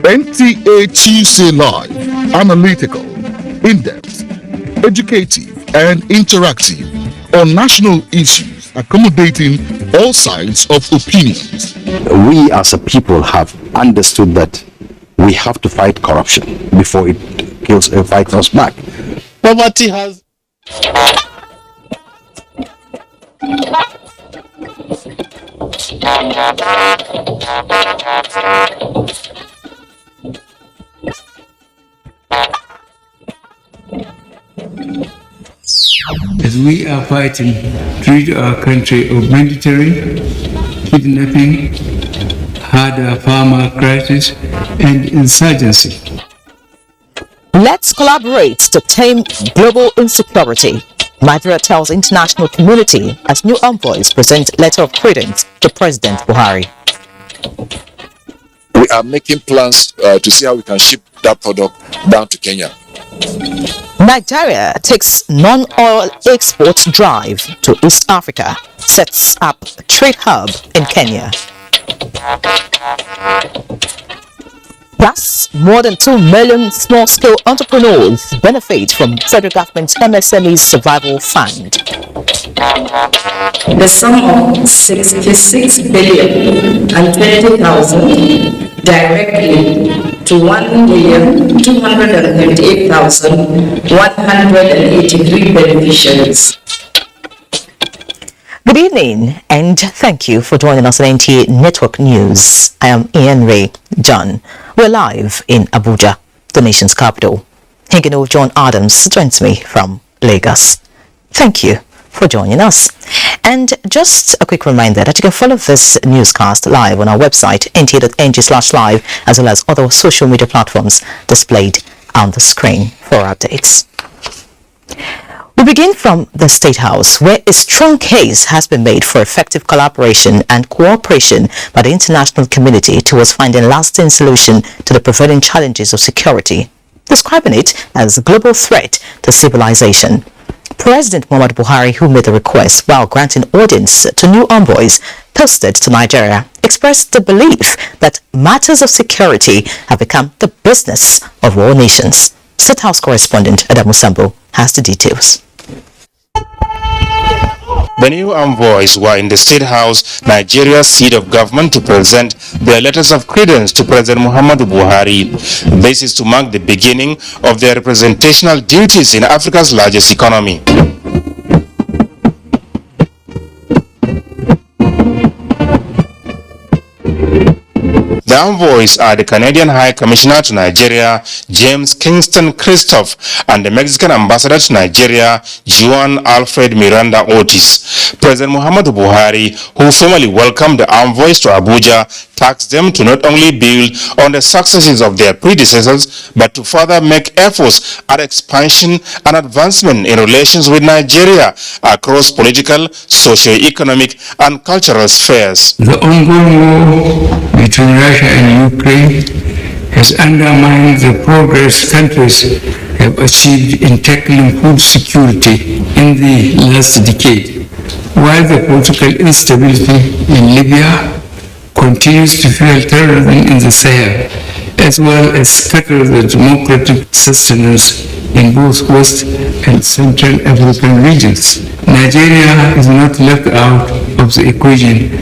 NTA Tuesday Live, analytical, in-depth, educative and interactive on national issues, accommodating all sides of opinions. We as a people have understood that we have to fight corruption before it fights us back. Poverty has as we are fighting to rid our country of mandatory kidnapping, harder farmer crisis, and insurgency. Let's collaborate to tame global insecurity. Nigeria tells international community as new envoys present letter of credence to President Buhari. We are making plans to see how we can ship that product down to Kenya. Nigeria takes non-oil export drive to East Africa, sets up trade hub in Kenya. Plus, more than 2 million small-scale entrepreneurs benefit from federal government's MSME Survival Fund. The sum of 66 billion and 20,000 directly to 1,238,183 beneficiaries. Good evening and thank you for joining us on NTA Network News. I am Ienre John. We're live in Abuja, the nation's capital. Higino John Adams joins me from Lagos. Thank you for joining us. And just a quick reminder that you can follow this newscast live on our website, nta.ng/live, as well as other social media platforms displayed on the screen for updates. We begin from the State House, where a strong case has been made for effective collaboration and cooperation by the international community towards finding a lasting solution to the prevailing challenges of security, describing it as a global threat to civilization. President Muhammadu Buhari, who made the request while granting audience to new envoys posted to Nigeria, expressed the belief that matters of security have become the business of all nations. State House correspondent Adamu Sambo has the details. The new envoys were in the State House, Nigeria's seat of government, to present their letters of credence to President Muhammadu Buhari. This is to mark the beginning of their representational duties in Africa's largest economy. The envoys are the Canadian High Commissioner to Nigeria, James Kingston Christophe, and the Mexican Ambassador to Nigeria, Juan Alfred Miranda Ortiz. President Muhammadu Buhari, who formally welcomed the envoys to Abuja, tasked them to not only build on the successes of their predecessors, but to further make efforts at expansion and advancement in relations with Nigeria across political, socio-economic, and cultural spheres. The ongoing war between Russia and Ukraine has undermined the progress countries have achieved in tackling food security in the last decade, while the political instability in Libya continues to fuel terrorism in the Sahel, as well as scatter the democratic sustenance in both West and Central African regions. Nigeria is not left out of the equation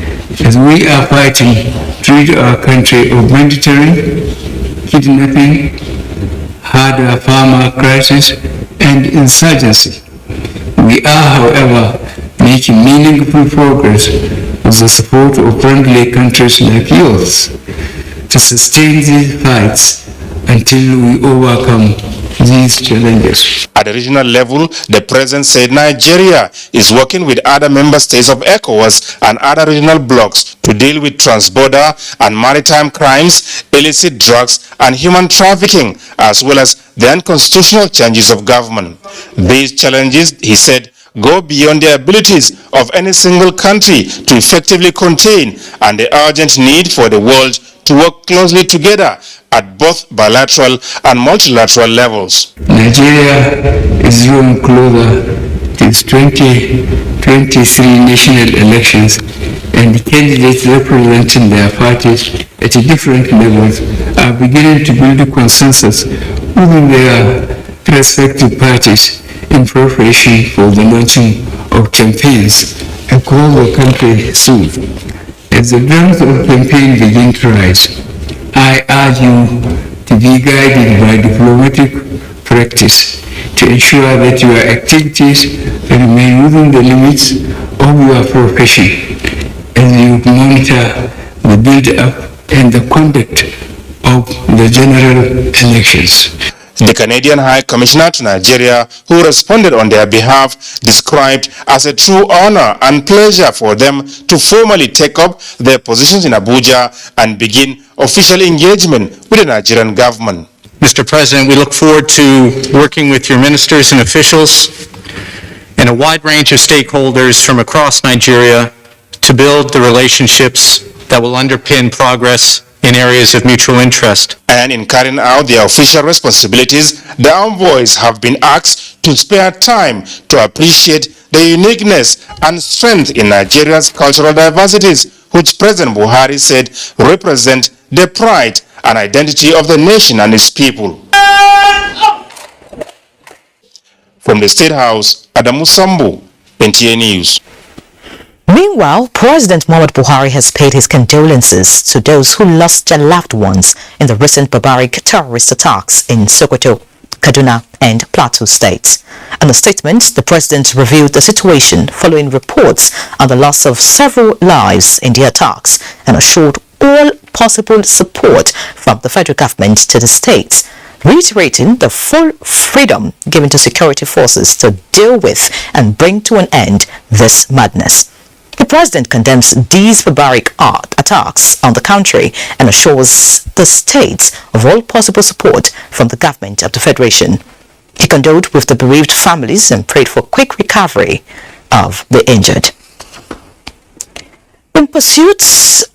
as we are fighting to rid our country of mandatory kidnapping, harder farmer crisis, and insurgency. We are, however, making meaningful progress with the support of friendly countries like yours to sustain these fights until we overcome these challenges. At the regional level, the President said Nigeria is working with other member states of ECOWAS and other regional blocs to deal with transborder and maritime crimes, illicit drugs, and human trafficking, as well as the unconstitutional changes of government. These challenges, he said, go beyond the abilities of any single country to effectively contain, and the urgent need for the world to work closely together at both bilateral and multilateral levels. Nigeria is drawing closer to its 2025 23 national elections, and the candidates representing their parties at different levels are beginning to build a consensus within their respective parties in preparation for the launching of campaigns across the country soon. As the drums of campaign begin to rise, I urge you to be guided by diplomatic practice to ensure that your activities remain within the limits of your profession as you monitor the build-up and the conduct of the general elections. The Canadian High Commissioner to Nigeria, who responded on their behalf, described as a true honor and pleasure for them to formally take up their positions in Abuja and begin official engagement with the Nigerian government. Mr. President, we look forward to working with your ministers and officials and a wide range of stakeholders from across Nigeria to build the relationships that will underpin progress in areas of mutual interest. And in carrying out their official responsibilities, the envoys have been asked to spare time to appreciate the uniqueness and strength in Nigeria's cultural diversities, which President Buhari said represent the pride and identity of the nation and its people. From the State House, Adamu Sambu, NTA News. Meanwhile, President Muhammad Buhari has paid his condolences to those who lost their loved ones in the recent barbaric terrorist attacks in Sokoto, Kaduna and Plateau states. In a statement, the president reviewed the situation following reports on the loss of several lives in the attacks and assured all possible support from the federal government to the states, reiterating the full freedom given to security forces to deal with and bring to an end this madness. The president condemns these barbaric attacks on the country and assures the states of all possible support from the government of the Federation. He condoled with the bereaved families and prayed for quick recovery of the injured. In pursuit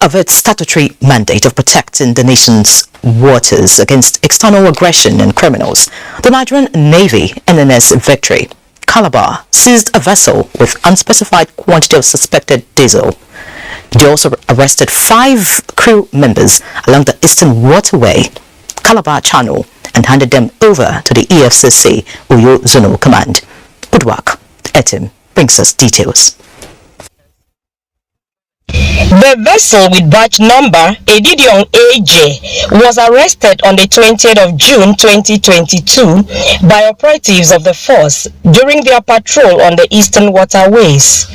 of its statutory mandate of protecting the nation's waters against external aggression and criminals, the Nigerian Navy, NNS Victory, Calabar, seized a vessel with unspecified quantity of suspected diesel. They also arrested 5 crew members along the Eastern Waterway, Calabar Channel, and handed them over to the EFCC Uyo Zonal Command. Udwak Etim brings us details. The vessel with batch number Edidion AJ was arrested on the 20th of June 2022 by operatives of the force during their patrol on the eastern waterways.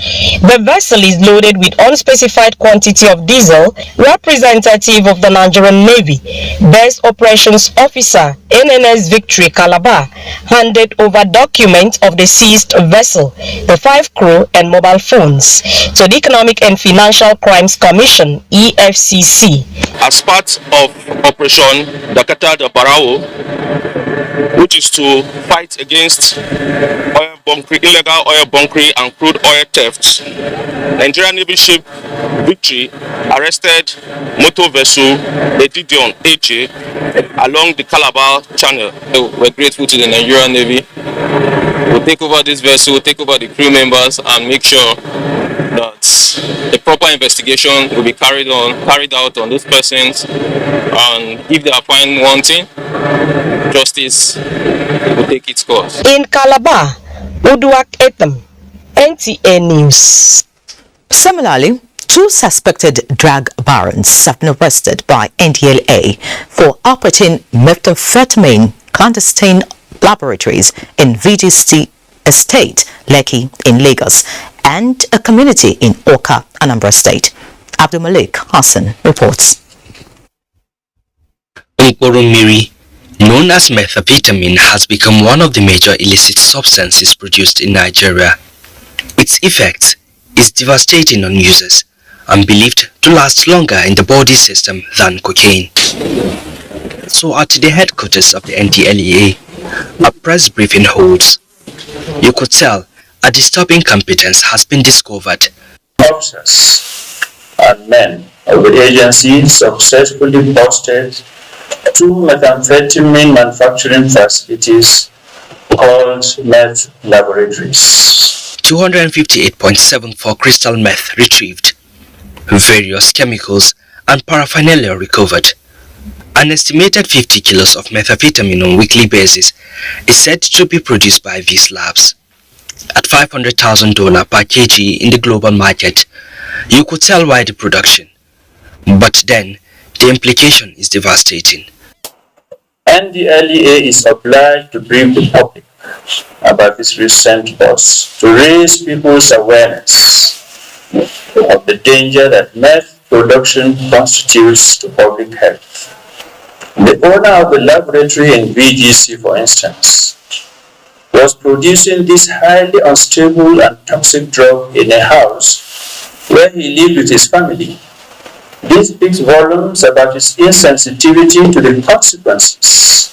The vessel is loaded with unspecified quantity of diesel. Representative of the Nigerian Navy, Best Operations Officer, NNS Victory Calabar, handed over documents of the seized vessel, the 5 crew and mobile phones, to the Economic and Financial Crimes Commission, EFCC. As part of Operation Dakata de Barao, which is to fight against illegal oil bunkering and crude oil thefts, Nigerian Navy ship Victory arrested motor vessel Edidion AJ along the Calabar Channel. We're grateful to the Nigerian Navy. We'll take over this vessel, take over the crew members, and make sure that the proper investigation will be carried out on those persons, and if they are found wanting, justice will take its course. In Calabar, Udwak Etem, NTA News. Similarly, 2 suspected drug barons have been arrested by NDLA for operating methamphetamine clandestine laboratories in VGC Estate, Lekki in Lagos, and a community in Oka, Anambra State. Abdul Malik Hassan reports. Miri, known as methamphetamine, has become one of the major illicit substances produced in Nigeria. Its effect is devastating on users and believed to last longer in the body system than cocaine. So at the headquarters of the NTLEA, a press briefing holds. You could tell a disturbing competence has been discovered. Officers and men of the agency successfully busted 2 methamphetamine manufacturing facilities called meth laboratories. 258.74 crystal meth retrieved, various chemicals and paraphernalia recovered. An estimated 50 kilos of methamphetamine on a weekly basis is said to be produced by these labs. At $500,000 per kg in the global market, you could tell why the production. But then, the implication is devastating. NDLEA is obliged to brief the public about this recent bust to raise people's awareness of the danger that meth production constitutes to public health. The owner of the laboratory in VGC, for instance, was producing this highly unstable and toxic drug in a house where he lived with his family. This speaks volumes about his insensitivity to the consequences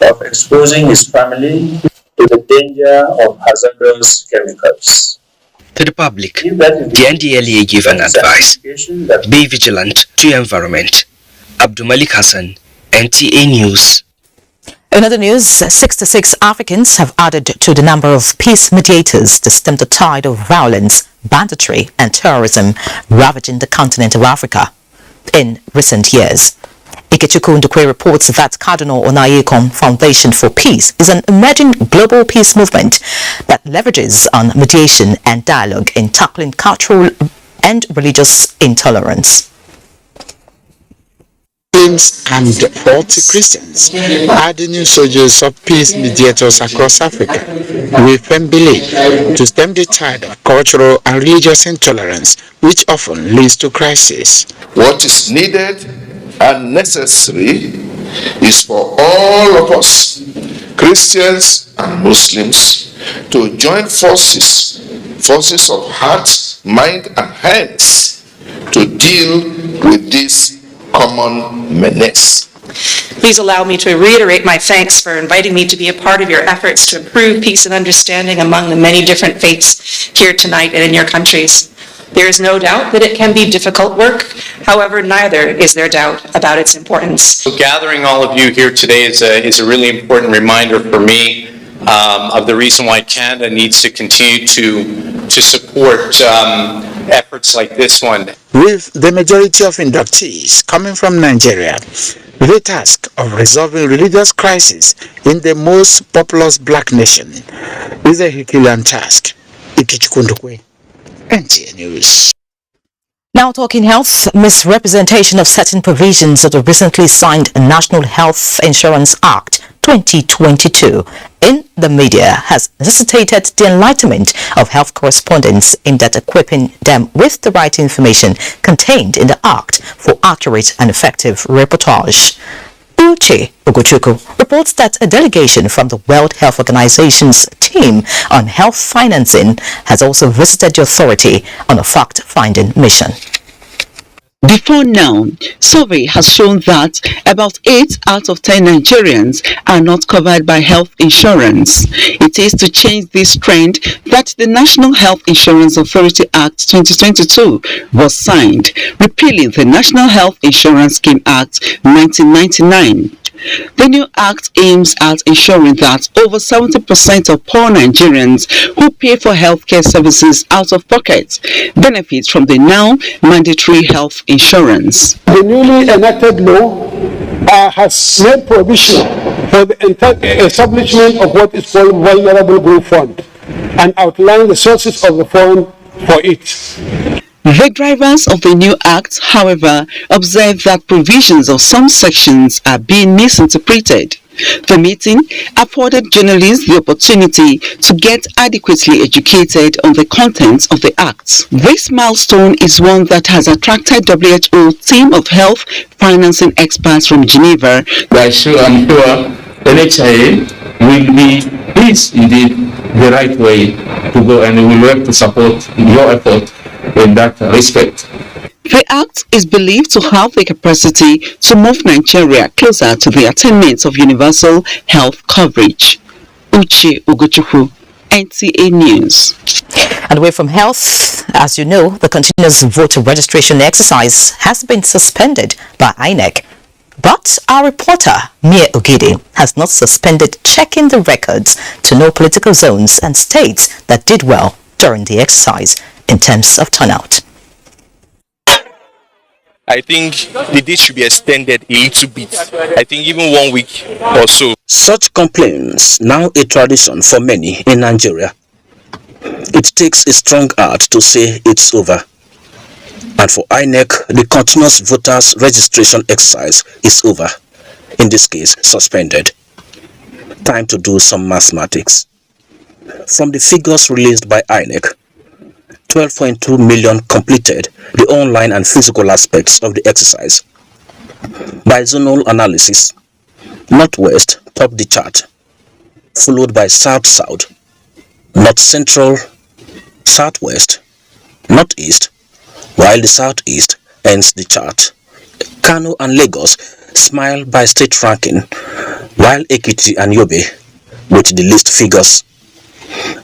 of exposing his family to the danger of hazardous chemicals. To the public, the NDLEA gave an advice: be vigilant to your environment. Abdulmalik Hassan, NTA News. In other news, 66 Africans have added to the number of peace mediators to stem the tide of violence, banditry and terrorism ravaging the continent of Africa in recent years. Ikechukwu Ndukwe reports that Cardinal Onayekon Foundation for Peace is an emerging global peace movement that leverages on mediation and dialogue in tackling cultural and religious intolerance. Muslims and 40 Christians are the new soldiers of peace mediators across Africa, with firm belief to stem the tide of cultural and religious intolerance, which often leads to crisis. What is needed and necessary is for all of us, Christians and Muslims, to join forces of heart, mind and hands, to deal with this common menace. Please allow me to reiterate my thanks for inviting me to be a part of your efforts to improve peace and understanding among the many different faiths here tonight and in your countries. There is no doubt that it can be difficult work. However, neither is there doubt about its importance. So gathering all of you here today is a really important reminder for me of the reason why Canada needs to continue to support efforts like this one. With the majority of inductees coming from Nigeria, the task of resolving religious crisis in the most populous black nation is a Herculean task. Ikechukwu Ndukwe, NTA News. Now talking health, misrepresentation of certain provisions of the recently signed National Health Insurance Act 2022 in the media has necessitated the enlightenment of health correspondents aimed at equipping them with the right information contained in the Act for accurate and effective reportage. Uche Ogochukwu reports that a delegation from the World Health Organization's team on health financing has also visited the authority on a fact-finding mission. Before now, survey has shown that about 8 out of 10 Nigerians are not covered by health insurance. It is to change this trend that the National Health Insurance Authority Act 2022 was signed, repealing the National Health Insurance Scheme Act 1999. The new act aims at ensuring that over 70% of poor Nigerians who pay for healthcare services out of pocket benefit from the now mandatory health insurance. The newly enacted law has made provision for the establishment of what is called Vulnerable Group Fund and outlined the sources of the fund for it. The drivers of the new act, however, observe that provisions of some sections are being misinterpreted. The meeting afforded journalists the opportunity to get adequately educated on the contents of the act. This milestone is one that has attracted WHO team of health financing experts from Geneva. I'm sure NHIA will be pleased indeed the right way to go, and we will work to support your effort in that respect. The act is believed to have the capacity to move Nigeria closer to the attainment of universal health coverage. Uche Ogochukwu, NTA News. And away from health, as you know, the continuous voter registration exercise has been suspended by Ienre. But our reporter, Mia Ogidi, has not suspended checking the records to know political zones and states that did well during the exercise in terms of turnout. I think the date should be extended a little bit. I think even 1 week or so. Such complaints now a tradition for many in Nigeria. It takes a strong heart to say it's over. And for INEC, the continuous voters registration exercise is over. In this case, suspended. Time to do some mathematics. From the figures released by INEC, 12.2 million completed the online and physical aspects of the exercise. By zonal analysis, Northwest topped the chart, followed by South-South, North-Central, Southwest, Northeast, while the Southeast ends the chart. Kano and Lagos smile by state ranking, while Ekiti and Yobe with the least figures.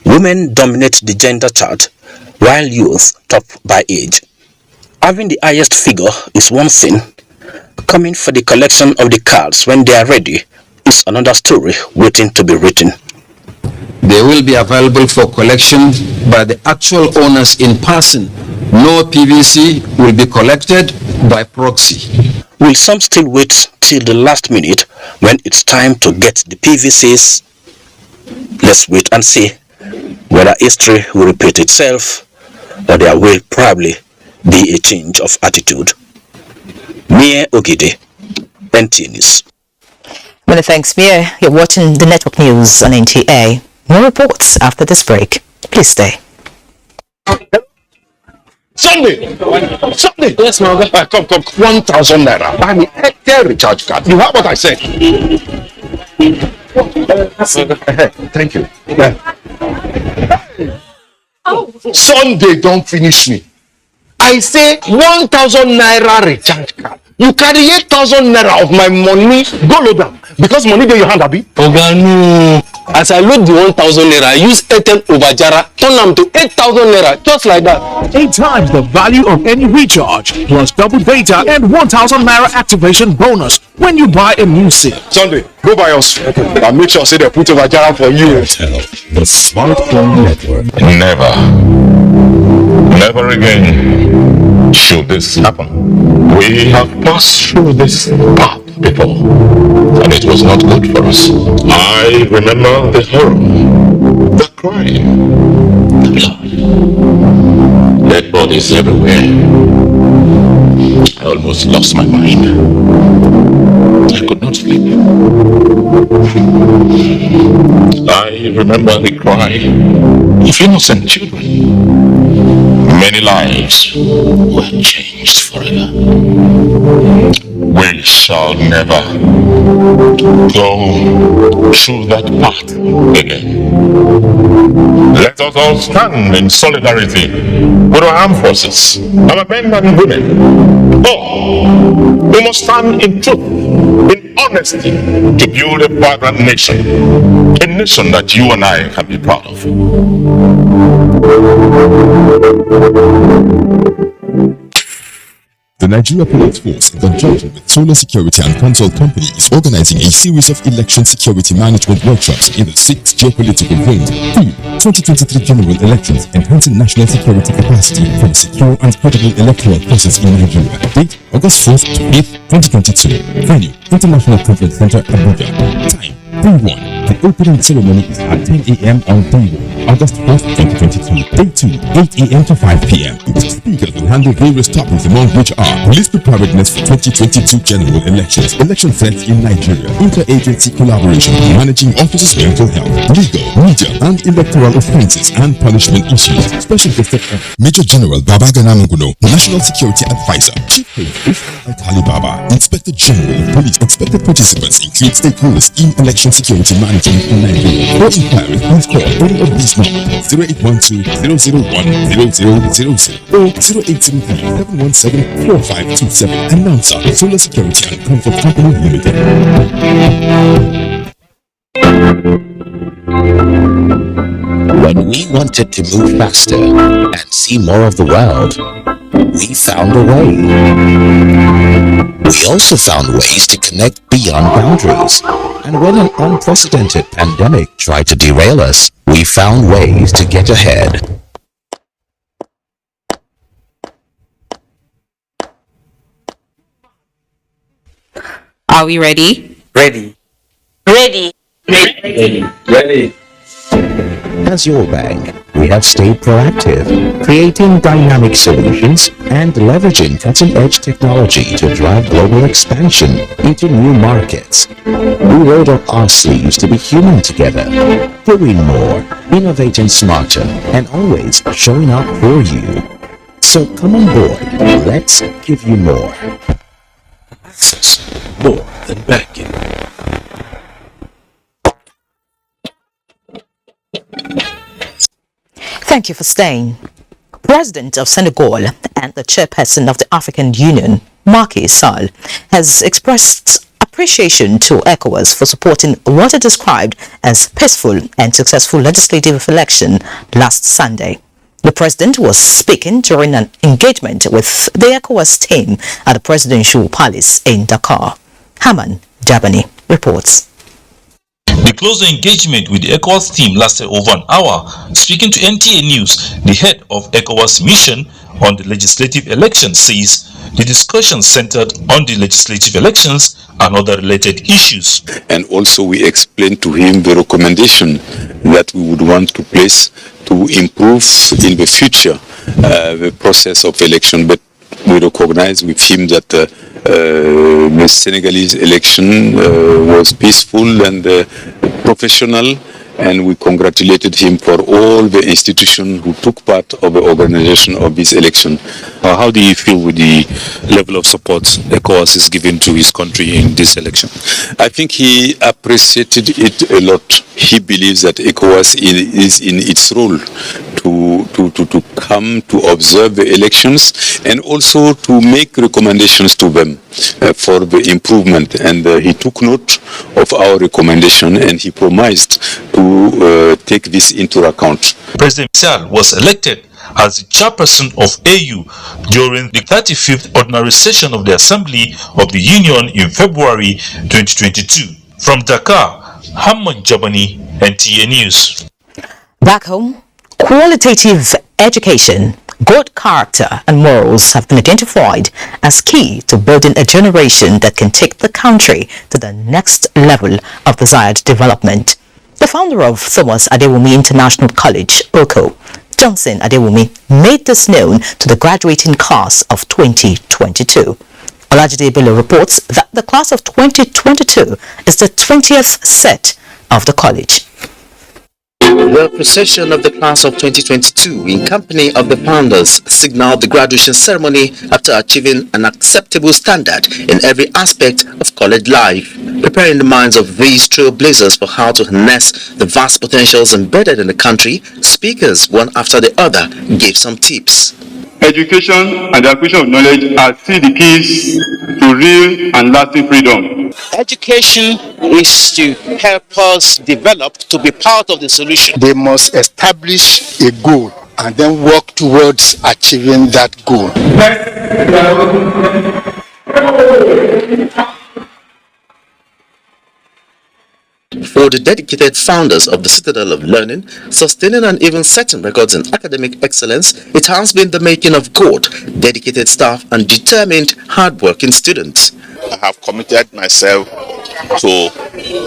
Women dominate the gender chart, while youth top by age. Having the highest figure is one thing. Coming for the collection of the cards when they are ready is another story waiting to be written. They will be available for collection by the actual owners in person. No PVC will be collected by proxy. Will some still wait till the last minute when it's time to get the PVCs? Let's wait and see whether history will repeat itself or there will probably be a change of attitude. Mie Ogide, NTA News. Many thanks, Mie. You're watching the network news on NTA. More reports after this break. Please stay. Sunday! Yes, ma'am. Come. 1,000 naira. Buy me a recharge card. You heard what I said? Thank you. Sunday, don't finish me. I say 1,000 naira recharge card. You carry 8,000 naira of my money, go load them. Because money in your hand, Abi. Oganu, as I load the 1,000 naira, I use Airtel Ovajara, turn them to 8,000 naira, just like that. 8 times the value of any recharge, plus double data and 1,000 naira activation bonus when you buy a new SIM. Sunday, go buy us. I'll make sure say they put Ovajara for you. The smartphone network. Never again should this happen. We have passed through this path before, and it was not good for us. I remember the horror, the crime, the blood, dead bodies everywhere. I almost lost my mind. I could not sleep. I remember the cry of innocent children. Many lives were changed forever. We shall never go through that path again. Let us all stand in solidarity with our armed forces, our men and women. Oh, we must stand in truth, in honesty, to build a vibrant nation, a nation that you and I can be proud of. The Nigeria Police Force, in conjunction with Solar Security and Consult Company, is organizing a series of election security management workshops in the 6th geopolitical zone. Theme: 2023 general elections, enhancing national security capacity for a secure and credible electoral process in Nigeria. Date: August 4th to 8th, 2022. Venue: International Conference Center, Abuja. Time: 3-1. The opening ceremony is at 10 a.m. on day 1, August 1st, 2022. Day 2, 8 a.m. to 5 p.m. Speakers will handle various topics, among which are police preparedness for 2022 general elections, election threats in Nigeria, interagency collaboration, managing officers' mental health, legal, media, and electoral offences and punishment issues. Special guest Major General Babagana Munguno, National Security Advisor, Chief Host Ali Baba, Inspector General of Police. Expected participants include stakeholders in election security management in Nigeria. For inquiries, please call any of these numbers: 0812-001-0000 or 0803-717-4527. Announcer: Solar Security and Comfort Company Limited. When we wanted to move faster and see more of the world, we found a way. We also found ways to connect beyond boundaries. And when an unprecedented pandemic tried to derail us, we found ways to get ahead. Are we ready? Ready. Ready. Ready. Ready. As your bank, we have stayed proactive, creating dynamic solutions and leveraging cutting-edge technology to drive global expansion into new markets. We rolled up our sleeves to be human together, doing more, innovating smarter, and always showing up for you. So come on board, let's give you more. Access more than banking. Thank you for staying. President of Senegal and the chairperson of the African Union, Macky Sall, has expressed appreciation to ECOWAS for supporting what it described as peaceful and successful legislative election last Sunday. The president was speaking during an engagement with the ECOWAS team at the presidential palace in Dakar. Haman Dabani reports. The close engagement with the ECOWAS team lasted over an hour. Speaking to NTA News, the head of ECOWAS mission on the legislative elections says the discussion centered on the legislative elections and other related issues. And also we explained to him the recommendation that we would want to place to improve in the future the process of election. But we recognize with him that the Senegalese election was peaceful and professional, and we congratulated him for all the institutions who took part of the organization of this election. How do you feel with the level of support ECOWAS is giving to his country in this election? I think he appreciated it a lot. He believes that ECOWAS is in its role to come to observe the elections and also to make recommendations to them for the improvement. And he took note of our recommendation and he promised to take this into account. President Sall was elected as the chairperson of AU during the 35th ordinary session of the Assembly of the Union in February 2022. From Dakar, Hamman Jabani, NTA News. Back home, qualitative education, good character and morals have been identified as key to building a generation that can take the country to the next level of desired development. The founder of Thomas Adewumi International College, OCO, Johnson Adewumi, made this known to the graduating class of 2022. Olajide Bello reports that the class of 2022 is the 20th set of the college. The procession of the class of 2022 in company of the founders signaled the graduation ceremony after achieving an acceptable standard in every aspect of college life, preparing the minds of these trailblazers for how to harness the vast potentials embedded in the country. Speakers, one after the other, gave some tips. Education and the acquisition of knowledge are still the keys to real and lasting freedom. Education is to help us develop to be part of the solution. They must establish a goal and then work towards achieving that goal. For the dedicated founders of the Citadel of Learning, sustaining and even setting records in academic excellence, it has been the making of good, dedicated staff and determined, hard-working students. I have committed myself to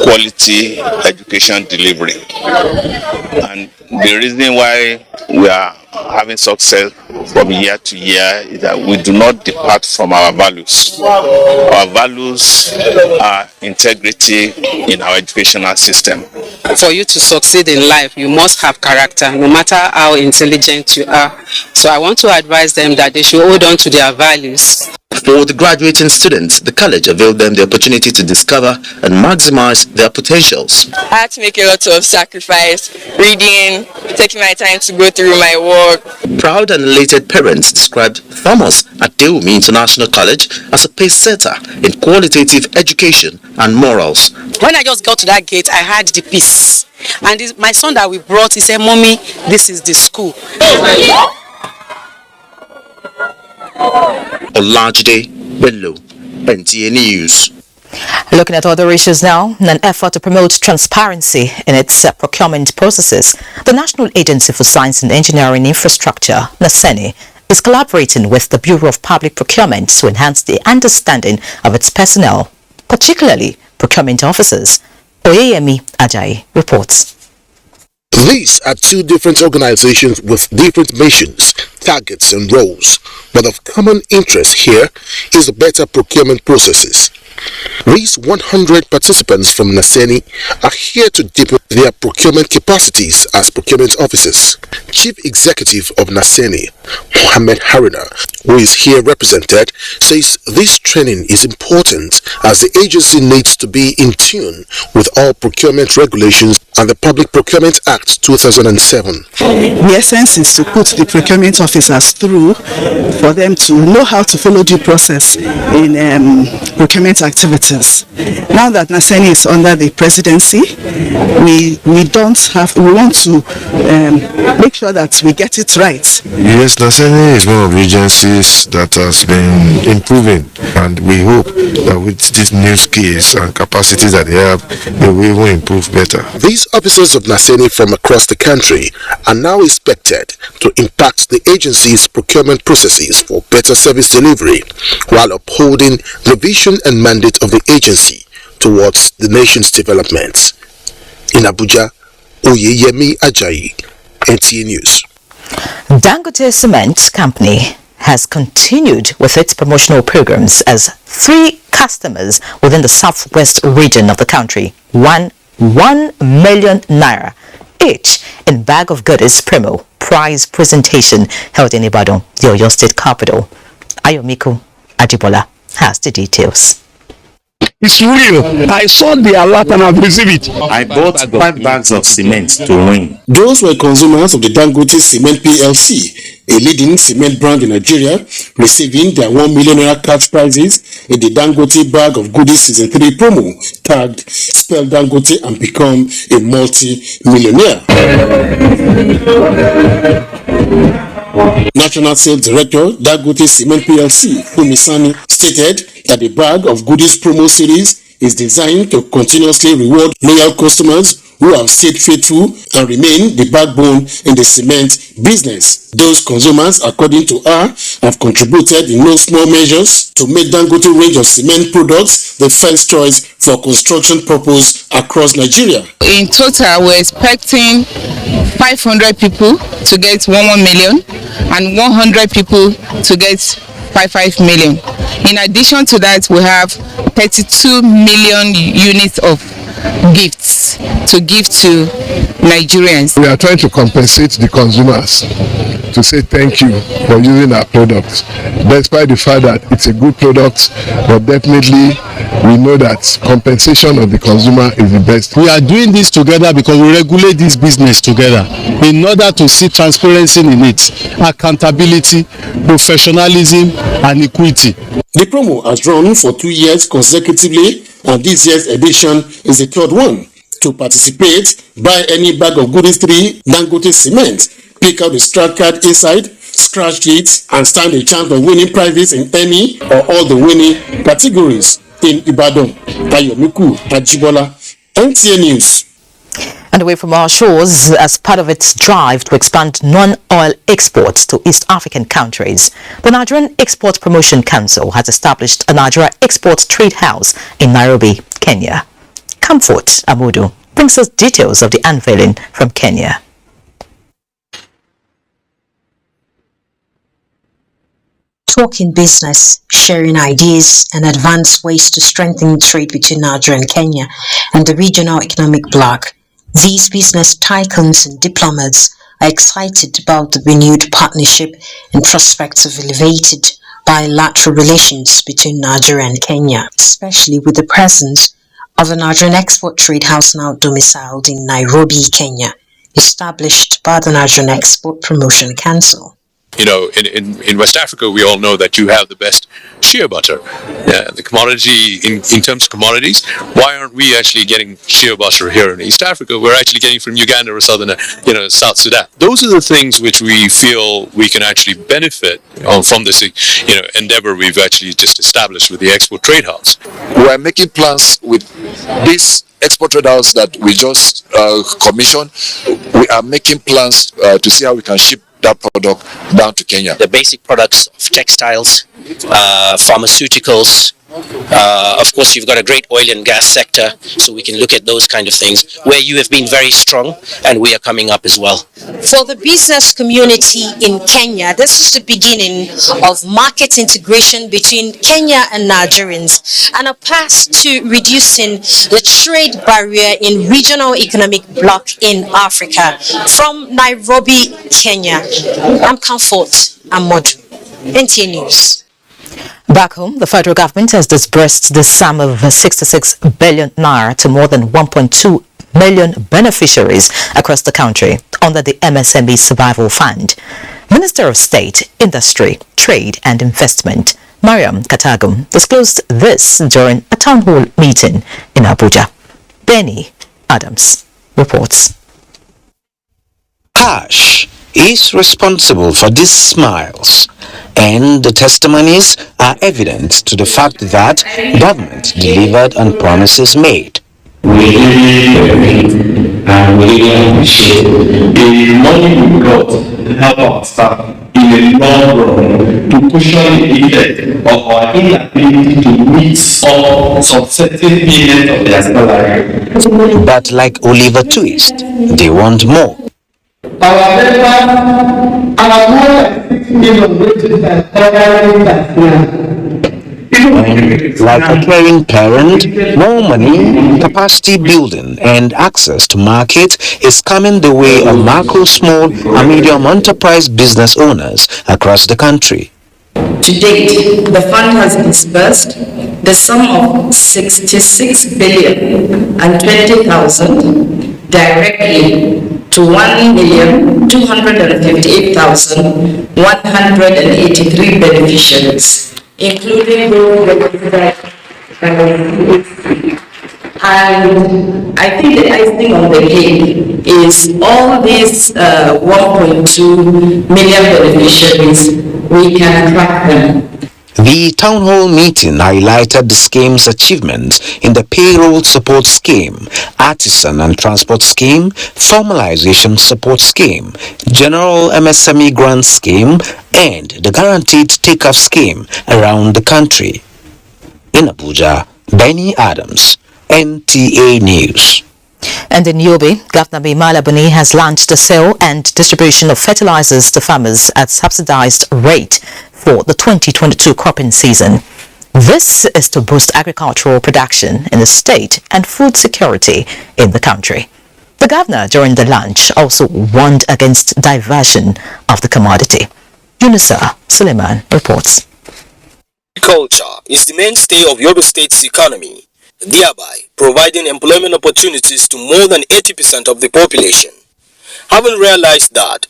quality education delivery. And the reason why we are having success from year to year is that we do not depart from our values. Our values are integrity in our educational system. For you to succeed in life, you must have character, no matter how intelligent you are. So I want to advise them that they should hold on to their values. For the graduating students, the college availed them the opportunity to discover and maximize their potentials. I had to make a lot of sacrifice, reading, taking my time to go through my work. Proud and elated parents described Thomas Adewumi International College as a pace setter in qualitative education and morals. When I just got to that gate, I had the peace. And my son that we brought, he said, "Mommy, this is the school." Olajide Bello, NTA News. Looking at other issues now, in an effort to promote transparency in its procurement processes, the National Agency for Science and Engineering Infrastructure, NASENI, is collaborating with the Bureau of Public Procurement to enhance the understanding of its personnel particularly procurement officers. Oyeyemi Ajayi reports. These are two different organizations with different missions, targets and roles, but of common interest here is the better procurement processes. These 100 participants from Naseni are here to deepen their procurement capacities as procurement officers. Chief Executive of Naseni, Mohammed Haruna, who is here represented, says this training is important as the agency needs to be in tune with all procurement regulations and the Public Procurement Act 2007. The essence is to put the procurement officers through for them to know how to follow due process in procurement activities. Now that Naseni is under the presidency, we want to make sure that we get it right. Yes, Naseni is one of the agencies that has been improving, and we hope that with these new skills and capacities that they have, they will even improve better. These officers of Naseni from across the country are now expected to impact the agency's procurement processes for better service delivery while upholding the vision and mandate of the agency towards the nation's development. In Abuja, Oyeyemi Ajayi, NTA News. Dangote Cement Company has continued with its promotional programs as 3 customers within the southwest region of the country won 1 million naira each in bag of goodies promo prize presentation held in Ibadan, the Oyo State capital. Ayomiku Ajibola has the details. It's real. I saw the alert and I've received it. I bought 5 bags of cement to win. Those were consumers of the Dangote Cement PLC, a leading cement brand in Nigeria, receiving their 1 million naira cash prizes in the Dangote Bag of Goodies Season 3 promo, tagged Spell Dangote and Become a Multi-Millionaire. National Sales Director, Dangote Cement PLC, Fumisani, stated that the Bag of Goodies promo series is designed to continuously reward loyal customers who have stayed faithful and remain the backbone in the cement business. Those consumers, according to her, have contributed in no small measures to make Dangote range of cement products the first choice for construction purpose across Nigeria. In total, we're expecting 500 people to get 1 million and 100 people to get 5 million. In addition to that, we have 32 million units of gifts to give to Nigerians. We are trying to compensate the consumers to say thank you for using our product, despite the fact that it's a good product, but definitely we know that compensation of the consumer is the best. We are doing this together because we regulate this business together in order to see transparency in it, accountability, professionalism and equity. The promo has run for 2 years consecutively, and this year's edition is the 3rd one. To participate, buy any bag of goodies 3 Dangote cement, pick out the scratch card inside, scratch it, and stand a chance of winning prizes in any or all the winning categories. In Ibadan, Ayomiku Ajibola, NTA News. And away from our shores, as part of its drive to expand non-oil exports to East African countries, the Nigerian Export Promotion Council has established a Nigeria Export Trade House in Nairobi, Kenya. Comfort Amudu brings us details of the unveiling from Kenya. Talking business, sharing ideas, and advance ways to strengthen trade between Nigeria and Kenya and the regional economic bloc. These business tycoons and diplomats are excited about the renewed partnership and prospects of elevated bilateral relations between Nigeria and Kenya, especially with the presence of a Nigerian Export Trade House now domiciled in Nairobi, Kenya, established by the Nigerian Export Promotion Council. You know, in West Africa, we all know that you have the best shea butter. The commodity, in terms of commodities, why aren't we actually getting shea butter here in East Africa? We're actually getting from Uganda or South Sudan. Those are the things which we feel we can actually benefit from this, endeavor we've actually just established with the Export Trade House. We're making plans with this Export Trade House that we just commissioned. We are making plans to see how we can ship that product down to Kenya. The basic products of textiles, pharmaceuticals, Of course, you've got a great oil and gas sector, so we can look at those kind of things where you have been very strong and we are coming up as well. For the business community in Kenya, this is the beginning of market integration between Kenya and Nigerians and a path to reducing the trade barrier in regional economic bloc in Africa. From Nairobi, Kenya, I'm Comfort Amodu, NTA News. Back home, the federal government has disbursed the sum of 66 billion naira to more than 1.2 million beneficiaries across the country under the MSME Survival Fund. Minister of State, Industry, Trade and Investment, Mariam Katagum, disclosed this during a town hall meeting in Abuja. Benny Adams reports. Cash is responsible for these smiles, and the testimonies are evident to the fact that government delivered on promises made. We really and we really appreciate the money we got to help our staff in the long run to cushion the effect of our inability to meet all some certain payments of their salary. But like Oliver Twist, they want more. Our members are more than 6 million registered salary tax. And like a caring parent, more money, capacity building and access to market is coming the way of macro, small and medium enterprise business owners across the country. To date, the fund has disbursed the sum of 66 billion and 20,000 directly to 1,258,183 beneficiaries, including those registered and I think the icing on the cake is all these 1.2 million beneficiaries, we can track them. The town hall meeting highlighted the scheme's achievements in the payroll support scheme, artisan and transport scheme, formalization support scheme, general MSME grant scheme, and the guaranteed take-off scheme around the country. In Abuja, Benny Adams, NTA News. And in Yobe, Governor Mimala Buni has launched the sale and distribution of fertilizers to farmers at subsidized rate for the 2022 cropping season. This is to boost agricultural production in the state and food security in the country. The governor, during the launch, also warned against diversion of the commodity. Yunusa Suleiman reports. Agriculture is the mainstay of Yobe State's economy, thereby providing employment opportunities to more than 80% of the population. Having realized that,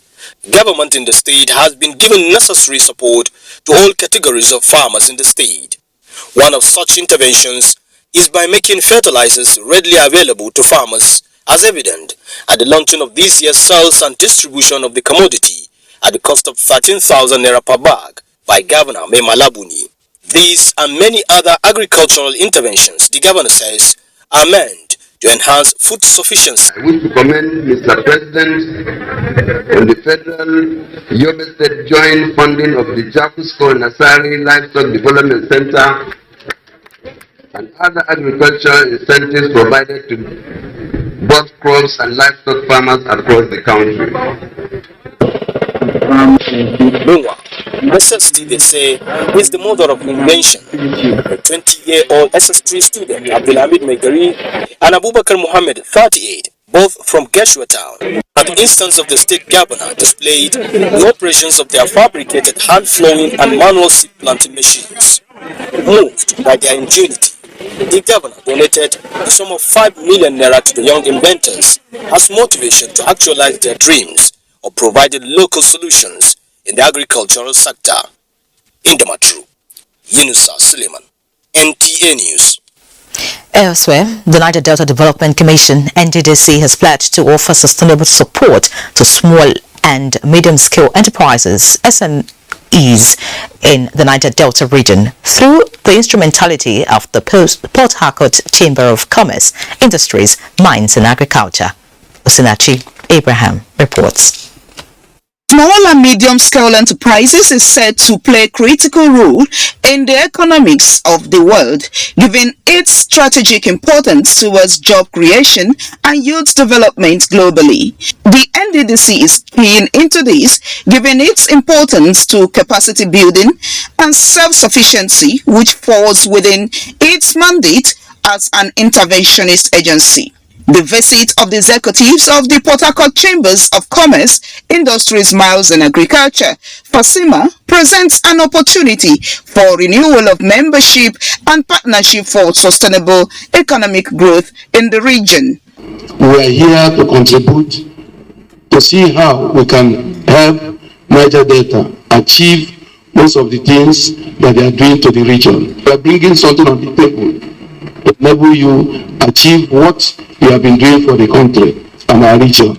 government in the state has been given necessary support to all categories of farmers in the state. One of such interventions is by making fertilizers readily available to farmers, as evident at the launching of this year's sales and distribution of the commodity at the cost of 13,000 naira per bag by Governor Mimala Buni. These and many other agricultural interventions, the governor says, are meant to enhance food sufficiency. I wish to commend Mr. President on the federal Yobe State joint funding of the Jakusko Nasari Livestock Development Center and other agricultural incentives provided to both crops and livestock farmers across the country. Meanwhile, necessity, they say, is the mother of invention. A 20-year-old SS3 student, Abdulhamid Megari, and Abubakar Muhammad, 38, both from Geshua town, at the instance of the state governor, displayed the operations of their fabricated hand-flowing and manual seed planting machines. Moved by their ingenuity, the governor donated the sum of 5 million naira to the young inventors as motivation to actualize their dreams of providing local solutions in the agricultural sector. In the Matru, Yunusa Suleiman, NTA News. Elsewhere, the Niger Delta Development Commission, NDDC, has pledged to offer sustainable support to small and medium-scale enterprises, SMEs, in the Niger Delta region through the instrumentality of the Port Harcourt Chamber of Commerce, Industries, Mines and Agriculture. Osinachi Abraham reports. Small and medium-scale enterprises is said to play a critical role in the economics of the world, given its strategic importance towards job creation and youth development globally. The NDDC is keen into this, given its importance to capacity building and self-sufficiency, which falls within its mandate as an interventionist agency. The visit of the executives of the Port Harcourt Chambers of Commerce, Industries, Mines and Agriculture, FASIMA, presents an opportunity for renewal of membership and partnership for sustainable economic growth in the region. We are here to contribute to see how we can help Niger Delta achieve most of the things that they are doing to the region. We are bringing something on the table to enable you achieve what you have been doing for the country and our region.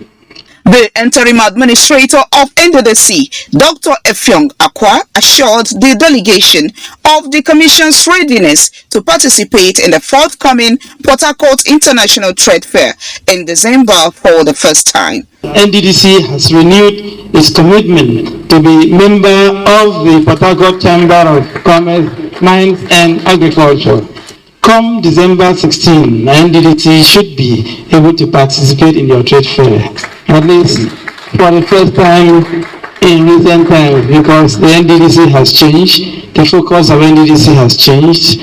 The interim administrator of NDDC, Dr. Effiong Akwa, assured the delegation of the Commission's readiness to participate in the forthcoming Port Harcourt International Trade Fair in December for the first time. NDDC has renewed its commitment to be member of the Port Harcourt Chamber of Commerce, Mines and Agriculture. Come December 16, NDDC should be able to participate in your trade fair, at least for the first time in recent times, because the NDDC has changed, the focus of NDDC has changed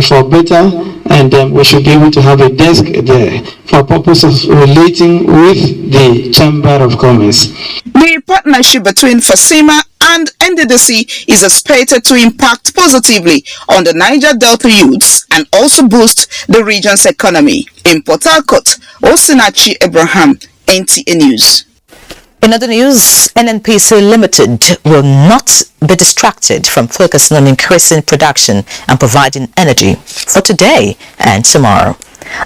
for better, and we should be able to have a desk there for purpose of relating with the Chamber of Commerce. The partnership between FASIMA and NDDC is expected to impact positively on the Niger Delta youths and also boost the region's economy. In Port Harcourt, Osinachi Abraham, NTA News. In other news, NNPC Limited will not be distracted from focusing on increasing production and providing energy for today and tomorrow.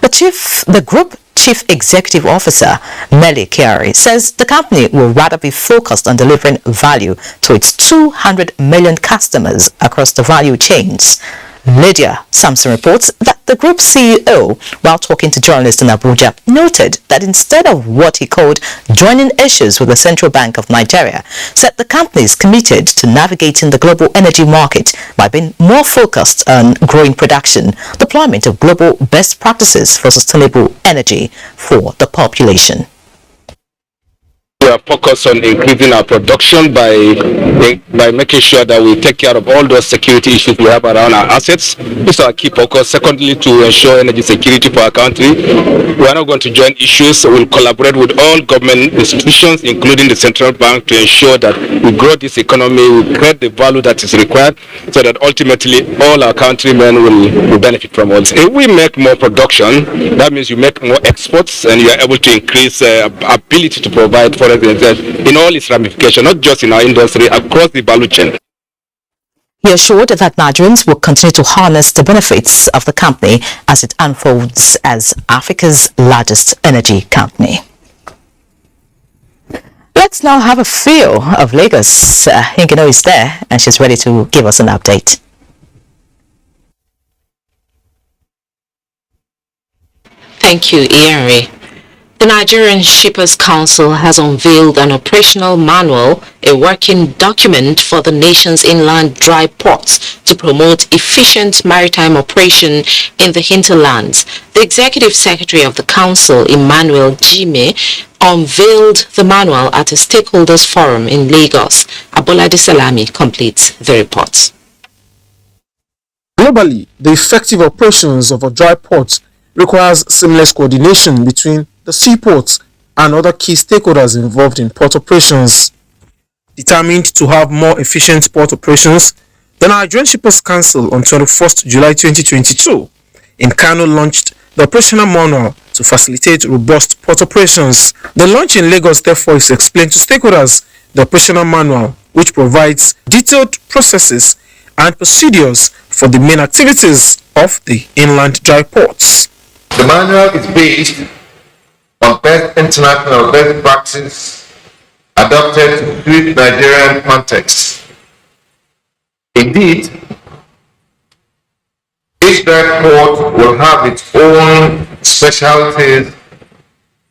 The Group Chief Executive Officer, Melly Kiari, says the company will rather be focused on delivering value to its 200 million customers across the value chains. Lydia Sampson reports that the group CEO, while talking to journalists in Abuja, noted that instead of what he called joining issues with the Central Bank of Nigeria, said the company is committed to navigating the global energy market by being more focused on growing production, deployment of global best practices for sustainable energy for the population. We are focused on increasing our production by making sure that we take care of all those security issues we have around our assets. This is our key focus. Secondly, to ensure energy security for our country. We are not going to join issues. We'll collaborate with all government institutions, including the Central Bank, to ensure that we grow this economy, we create the value that is required, so that ultimately all our countrymen will benefit from all this. If we make more production, that means you make more exports and you are able to increase ability to provide for in all its ramifications, not just in our industry, across the value chain. He assured that Nigerians will continue to harness the benefits of the company as it unfolds as Africa's largest energy company. Let's now have a feel of Lagos. Ienre is there and she's ready to give us an update. Thank you, Ienre. The Nigerian Shippers Council has unveiled an operational manual, a working document for the nation's inland dry ports to promote efficient maritime operation in the hinterlands. The Executive Secretary of the Council, Emmanuel Jime, unveiled the manual at a stakeholders forum in Lagos. Abolade Salami completes the report. Globally, the effective operations of a dry port requires seamless coordination between the seaports and other key stakeholders involved in port operations. Determined to have more efficient port operations, the Nigerian Shippers Council on 21st July 2022 in Kano launched the operational manual to facilitate robust port operations. The launch in Lagos therefore is to explain to stakeholders the operational manual, which provides detailed processes and procedures for the main activities of the inland dry ports. The manual is based on best international best practices adopted to suit Nigerian context. Indeed, each dry port will have its own specialties,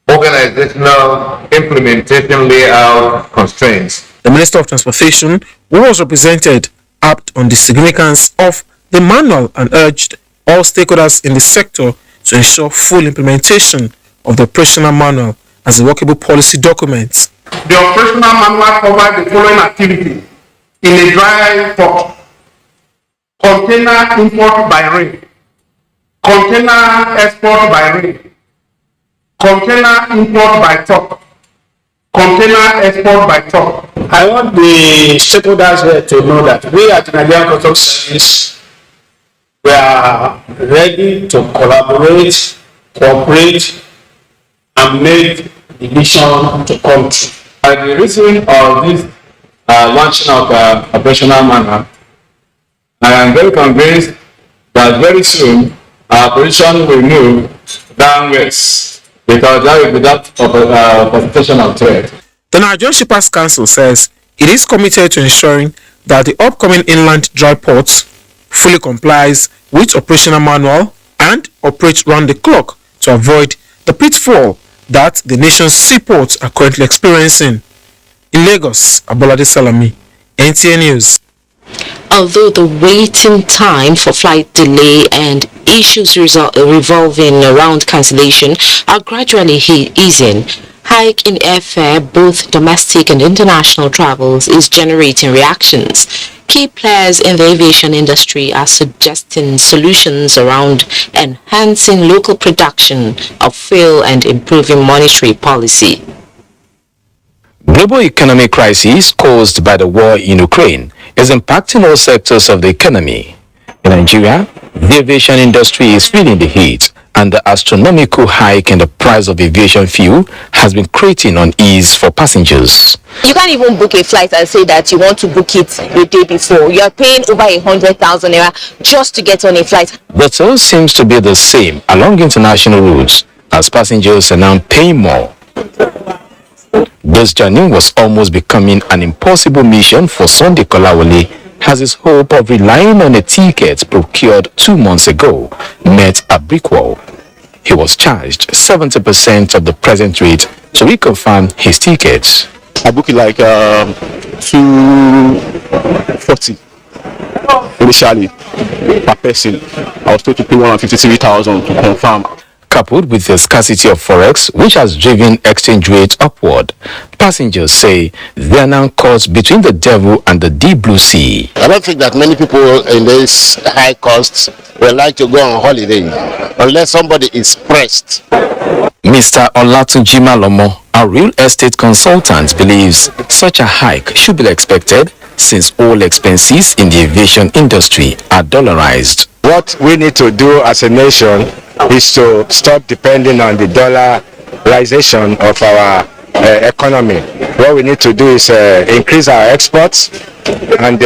organizational, implementation layout constraints. The Minister of Transportation, who was represented, harped on the significance of the manual and urged all stakeholders in the sector to ensure full implementation of the operational manual as a workable policy document. The operational manual covers the following activities in a dry port: container import by rail, container export by rail, container import by truck, container export by truck. I want the stakeholders here to know that we at the Nigerian Customs Service, we are ready to collaborate, cooperate, and make the mission to come true. By the reason of this launching of operational manual, I am very convinced that very soon our position will move downwards, because that will be that concentration of trade. The Nigerian Shippers Council says it is committed to ensuring that the upcoming inland dry ports fully complies with operational manual and operate round the clock to avoid the pitfall that the nation's seaports are currently experiencing. In Lagos, Abolade Salami, NTA News. Although the waiting time for flight delay and issues revolving around cancellation are gradually easing, hike in airfare, both domestic and international travels, is generating reactions. Key players in the aviation industry are suggesting solutions around enhancing local production of fuel and improving monetary policy. Global economic crisis caused by the war in Ukraine is impacting all sectors of the economy. In Nigeria, the aviation industry is feeling the heat, and the astronomical hike in the price of aviation fuel has been creating unease for passengers. You can't even book a flight and say that you want to book it the day before. You are paying over 100,000 naira just to get on a flight. The toll seems to be the same along international routes, as passengers are now paying more. This journey was almost becoming an impossible mission for Sunday Kolawole, as his hope of relying on a ticket procured 2 months ago met a brick wall. He was charged 70% of the present rate to reconfirm his ticket. I booked it like 240 initially per person. I was told to pay 153,000 to confirm. Coupled with the scarcity of forex, which has driven exchange rates upward, passengers say they are now caught between the devil and the deep blue sea. I don't think that many people in this high costs will like to go on holiday unless somebody is pressed. Mr. Olatunji Malomo, a real estate consultant, believes such a hike should be expected since all expenses in the aviation industry are dollarized. What we need to do as a nation is to stop depending on the dollarization of our economy. What we need to do is increase our exports and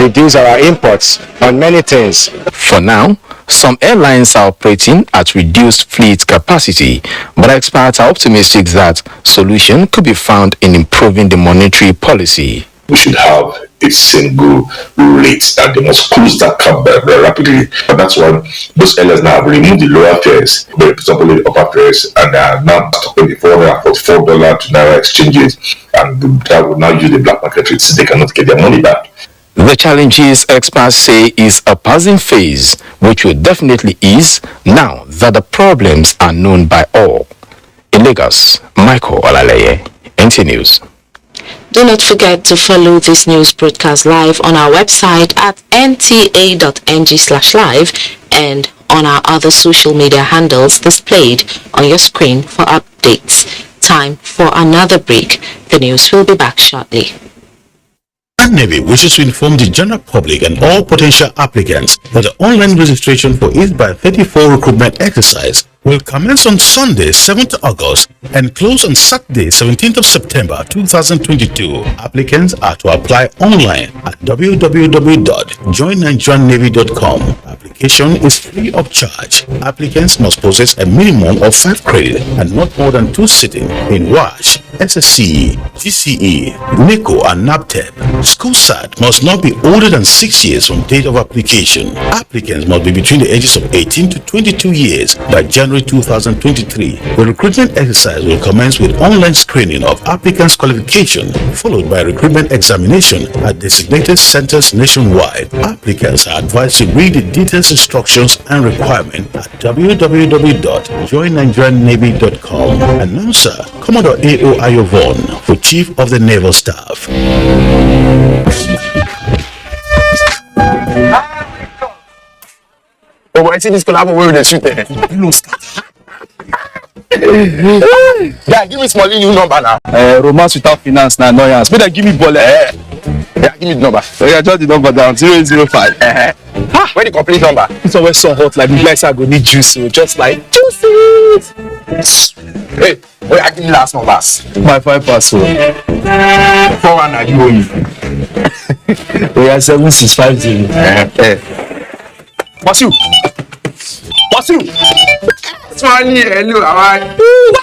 reduce our imports on many things. For now, some airlines are operating at reduced fleet capacity, but experts are optimistic that solution could be found in improving the monetary policy. We should have a single rate that they must close that gap very rapidly. And that's why those airlines now have removed the lower fares, but example the upper fares, and they are now stopping the $444 to Naira exchanges, and that will now use the black market rates. They cannot get their money back. The challenges, experts say, is a passing phase, which will definitely ease now that the problems are known by all. In Lagos, Michael Olaleye, NTA News. Do not forget to follow this news broadcast live on our website at nta.ng/live and on our other social media handles displayed on your screen for updates. Time for another break. The news will be back shortly. Navy wishes to inform the general public and all potential applicants that the online registration for East by 34 recruitment exercise will commence on Sunday, 7th August and close on Saturday, 17th of September 2022. Applicants are to apply online at www.joinnigeriannavy.com. Application is free of charge. Applicants must possess a minimum of 5 credits and not more than 2 sitting in WASH, SSCE, GCE, NECO and NAPTEP. School cert must not be older than 6 years from date of application. Applicants must be between the ages of 18 to 22 years by January 2023. The recruitment exercise will commence with online screening of applicants' qualification, followed by recruitment examination at designated centers nationwide. Applicants are advised to read the detailed instructions and requirements at www.joinnigeriannavy.com. Announcer Commodore A.O. Ayovon for Chief of the Naval Staff. Oh, I see this collab where they shoot there. Yeah, give me small new number now. Romance without finance na annoyance. Better give me ball. Yeah, give me the number. So yeah, just the number down 0805. Where the complete number? It's always so hot. Like the guys are gonna need juice, so just like juices. Hey, wait, I give me last numbers. My 5 password. 41 na you owe me. We are 7650. What's you? What's you? Smiley, hello, how are you?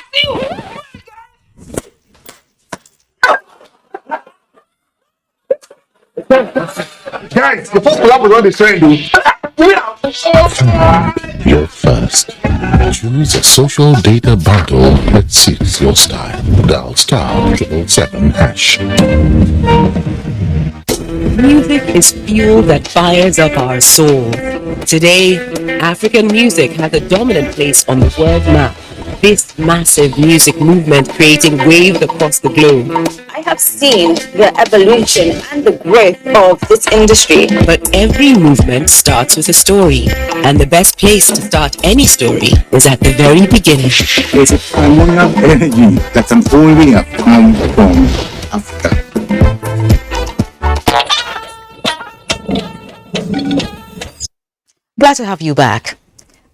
Guys, the first collab was on the trend, Your first. Choose a social data bundle that suits your style. Dial *777#. Music is fuel that fires up our soul. Today, African music has a dominant place on the world map. This massive music movement creating waves across the globe. I have seen the evolution and the growth of this industry. But every movement starts with a story, and the best place to start any story is at the very beginning. There's a harmonious energy that can only have come from Africa. Glad to have you back.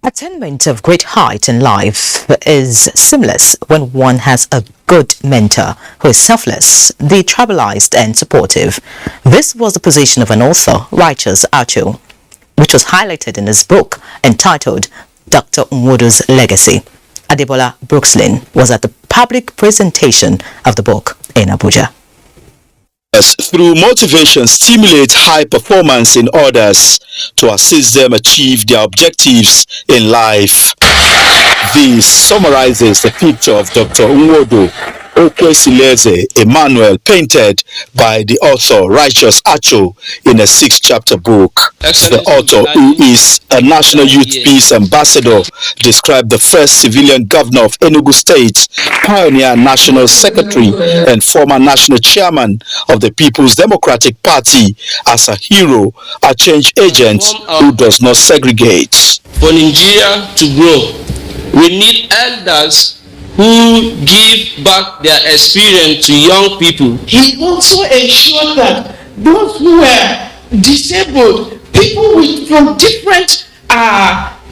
Attainment of great height in life is seamless when one has a good mentor who is selfless, detribalized and supportive. This was the position of an author, Righteous Acho, which was highlighted in his book entitled Dr. Nwodo's Legacy. Adebola Brookslyn was at the public presentation of the book in Abuja. Through motivation, stimulate high performance in others to assist them achieve their objectives in life. This summarizes the picture of Dr. Nwodo Okwesileze Emmanuel, painted by the author Righteous Acho in a 6-chapter book. The author, who is a National Youth Peace Ambassador, described the first civilian governor of Enugu State, pioneer national secretary and former national chairman of the People's Democratic Party as a hero, a change agent who does not segregate. For Nigeria to grow, we need elders who give back their experience to young people. He also ensured that those who were disabled, people from different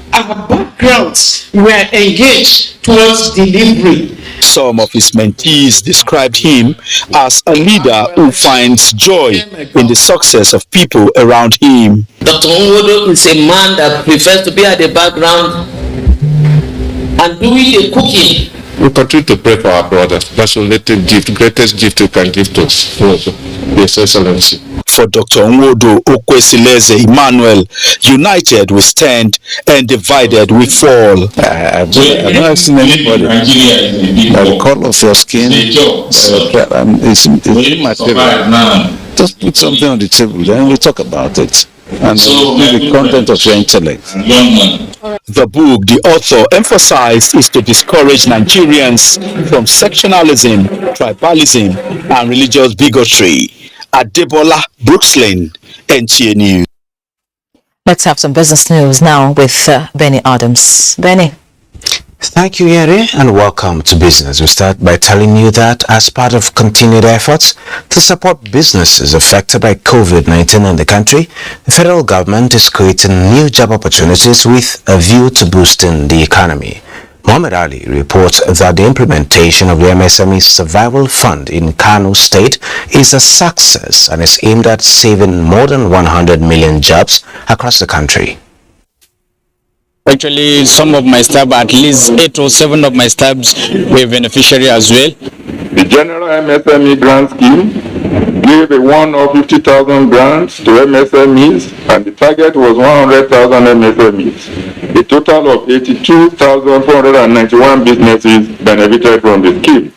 backgrounds were engaged towards delivery. Some of his mentees described him as a leader who finds joy in the success of people around him. Dr. Nwodo is a man that prefers to be at the background and doing the cooking. We continue to pray for our brothers. That's the greatest gift you can give to us. Yes, Excellency. For Dr. Nwodo Okwesileze Emmanuel, united we stand and divided we fall. I've not seen anybody. The color of your skin is my favorite. Just put something on the table, then we talk about it. And the content of your intellect. The book the author emphasized is to discourage Nigerians from sectionalism, tribalism, and religious bigotry. Adebola Brookslyn, NTA News. Let's have some business news now with Benny Adams. Benny. Thank you, Ienre, and welcome to Business. We start by telling you that as part of continued efforts to support businesses affected by COVID-19 in the country, the federal government is creating new job opportunities with a view to boosting the economy. Mohammed Ali reports that the implementation of the MSME Survival Fund in Kano State is a success and is aimed at saving more than 100 million jobs across the country. Actually, some of my staff, at least 8 or 7 of my staffs, were beneficiary as well. The General MSME Grant Scheme gave a one-off 50,000 grants to MSMEs, and the target was 100,000 MSMEs. A total of 82,491 businesses benefited from the scheme.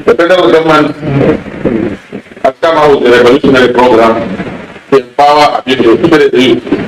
The federal government has come out with a revolutionary program to empower youth.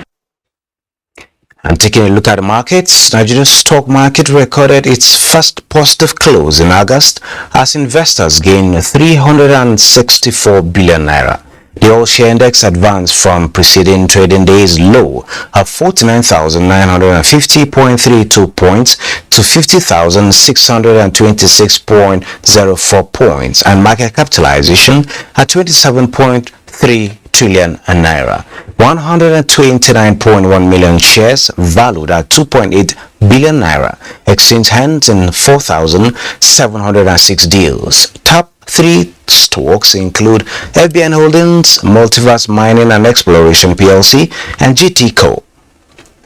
And taking a look at the markets, Nigeria's stock market recorded its first positive close in August as investors gained 364 billion naira. The all-share index advanced from preceding trading day's low of 49,950.32 points to 50,626.04 points and market capitalization at 27.3 trillion naira. 129.1 million shares valued at 2.8 billion naira exchanged hands in 4,706 deals. Top 3 stocks include FBN Holdings, Multiverse Mining and Exploration PLC, and GTCO.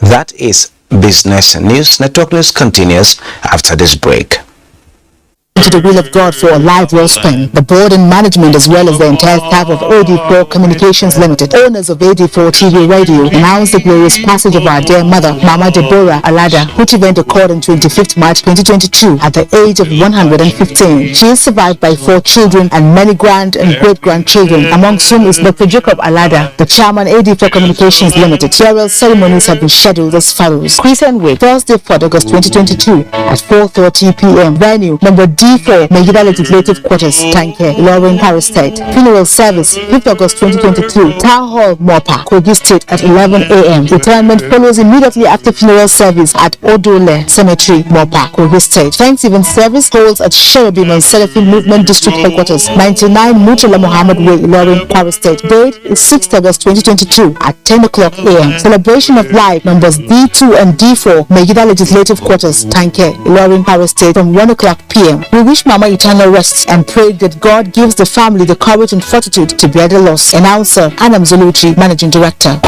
That is Business News. Network News continues after this break. To the will of God for a life well spent. The board and management, as well as the entire staff of AD4 Communications Limited, owners of AD4 TV Radio, announced the glorious passage of our dear mother, Mama Deborah Alada, which event occurred on 25th March 2022 at the age of 115. She is survived by 4 children and many grand and great-grandchildren, amongst whom is Dr. Jacob Alada, the chairman AD4 Communications Limited. Burial ceremonies have been scheduled as follows. Christian Wake, Thursday, 4th August 2022 at 4:30 p.m. Venue, number D4, Megida Legislative Quarters, Tanke, Ilorin, Paris State. Funeral service, 5th August 2022, Town Hall, Mopa, Kogi State at 11 a.m. Retirement follows immediately after funeral service at Odole Cemetery, Mopa, Kogi State. Thanksgiving service holds at Cherubim and Seraphim Movement District Headquarters, 99 Murtala Muhammad Way, Ilorin, Paris State. Date is 6th August 2022 at 10 o'clock a.m. Celebration of life, numbers D2 and D4, Megida Legislative Quarters, Tanke, Ilorin, Paris State from 1 o'clock p.m. We wish Mama eternal rest and pray that God gives the family the courage and fortitude to bear the loss. Announcer Anam Zuluchi, Managing Director.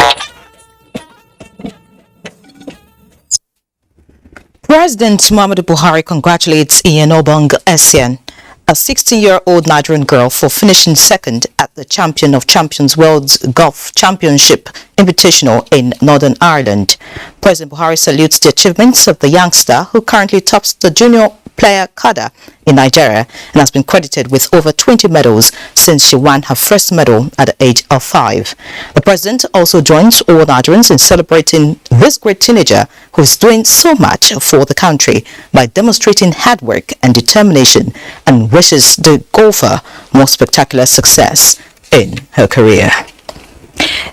President Muhammadu Buhari congratulates Ienre Essien, a 16-year-old Nigerian girl, for finishing second at the Champion of Champions World Golf Championship Invitational in Northern Ireland. President Buhari salutes the achievements of the youngster, who currently tops the junior player cadre in Nigeria and has been credited with over 20 medals since she won her first medal at the age of 5. The president also joins all Nigerians in celebrating this great teenager who is doing so much for the country by demonstrating hard work and determination, and wishes the golfer more spectacular success in her career.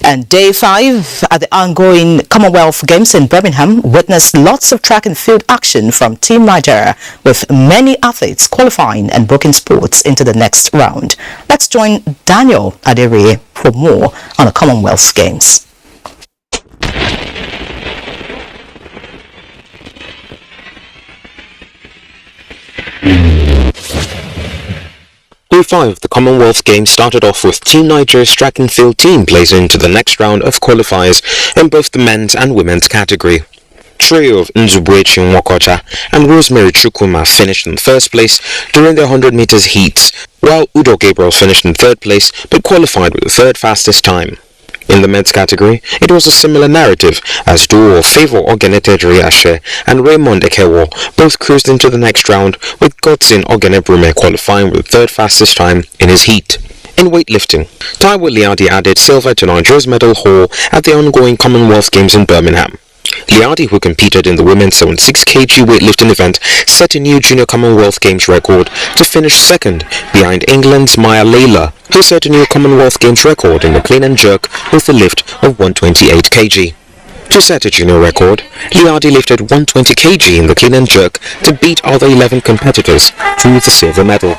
And day 5 at the ongoing Commonwealth Games in Birmingham witnessed lots of track and field action from Team Nigeria, with many athletes qualifying and booking spots into the next round. Let's join Daniel Adere for more on the Commonwealth Games. Day 5 of the Commonwealth Games started off with Team Nigeria's track and field team placing into the next round of qualifiers in both the men's and women's category. Trio of Nzubwechi Nwokocha and Rosemary Chukwuma finished in first place during their 100 meters heats, while Udo Gabriel finished in third place but qualified with the third fastest time. In the men's category, it was a similar narrative, as duo of Favour Ogenetejiri Ashe and Raymond Ekewo both cruised into the next round, with Godson Ogenebrume qualifying with the third fastest time in his heat. In weightlifting, Taiwo Liadi added silver to Nigeria's medal haul at the ongoing Commonwealth Games in Birmingham. Liadi, who competed in the women's 76 kg weightlifting event, set a new Junior Commonwealth Games record to finish second behind England's Maya Layla, who set a new Commonwealth Games record in the clean and jerk with a lift of 128 kg. To set a junior record, Liadi lifted 120 kg in the clean and jerk to beat other 11 competitors to the silver medal.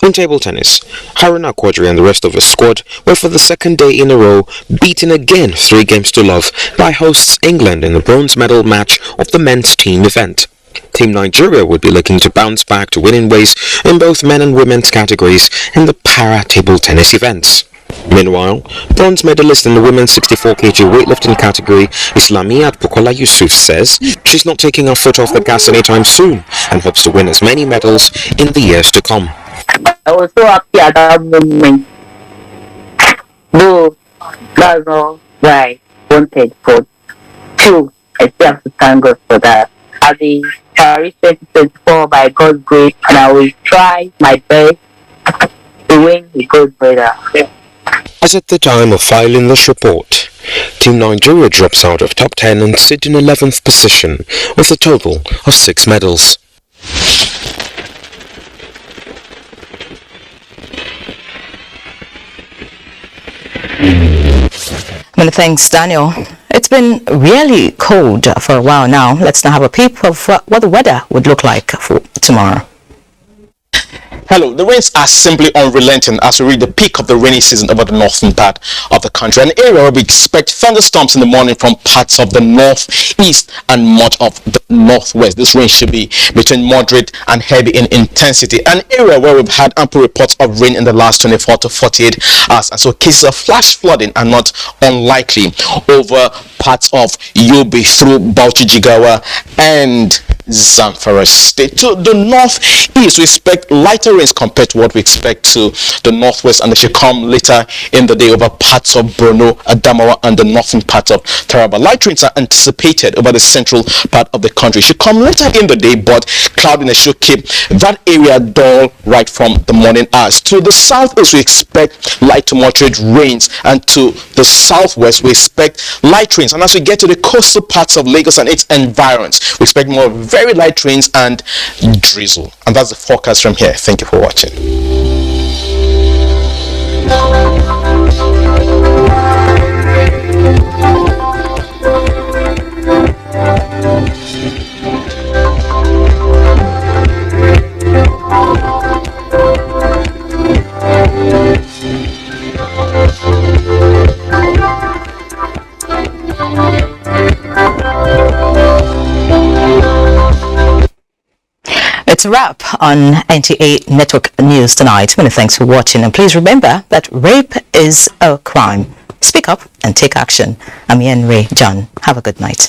In table tennis, Haruna Quadri and the rest of his squad were for the second day in a row beaten again 3 games to love by hosts England in the bronze medal match of the men's team event. Team Nigeria would be looking to bounce back to winning ways in both men and women's categories in the para table tennis events. Meanwhile, bronze medalist in the women's 64 kg weightlifting category, Islamiyat Bukola Yusuf, says she's not taking her foot off the gas anytime soon and hopes to win as many medals in the years to come. I was so happy at that moment. Though that's not why I wanted, but still, I still have to thank God for that. At the Paris 2024, by God's grace, and I will try my best to win the gold medal. As at the time of filing this report, Team Nigeria drops out of top 10 and sit in 11th position with a total of 6 medals. Many thanks, Daniel. It's been really cold for a while now. Let's now have a peep of what the weather would look like for tomorrow. Hello, the rains are simply unrelenting as we reach the peak of the rainy season over the northern part of the country, an area where we expect thunderstorms in the morning from parts of the northeast and much of the northwest. This rain should be between moderate and heavy in intensity, an area where we've had ample reports of rain in the last 24 to 48 hours, and so cases of flash flooding are not unlikely over parts of Yobe through Bauchi, Jigawa and Zamfara State. To the northeast, we expect lighter rains compared to what we expect to the northwest, and they should come later in the day over parts of Borno, Adamawa and the northern part of Taraba. Light rains are anticipated over the central part of the country. Should come later in the day, but cloudiness should keep that area dull right from the morning hours. To the southeast, we expect light to moderate rains, and to the southwest, we expect light rains. And as we get to the coastal parts of Lagos and its environs, we expect more very light rains and drizzle. And that's the forecast from here. Thank you for watching. It's a wrap on NTA Network News tonight. Many thanks for watching, and please remember that rape is a crime. Speak up and take action. I'm Ienre John. Have a good night.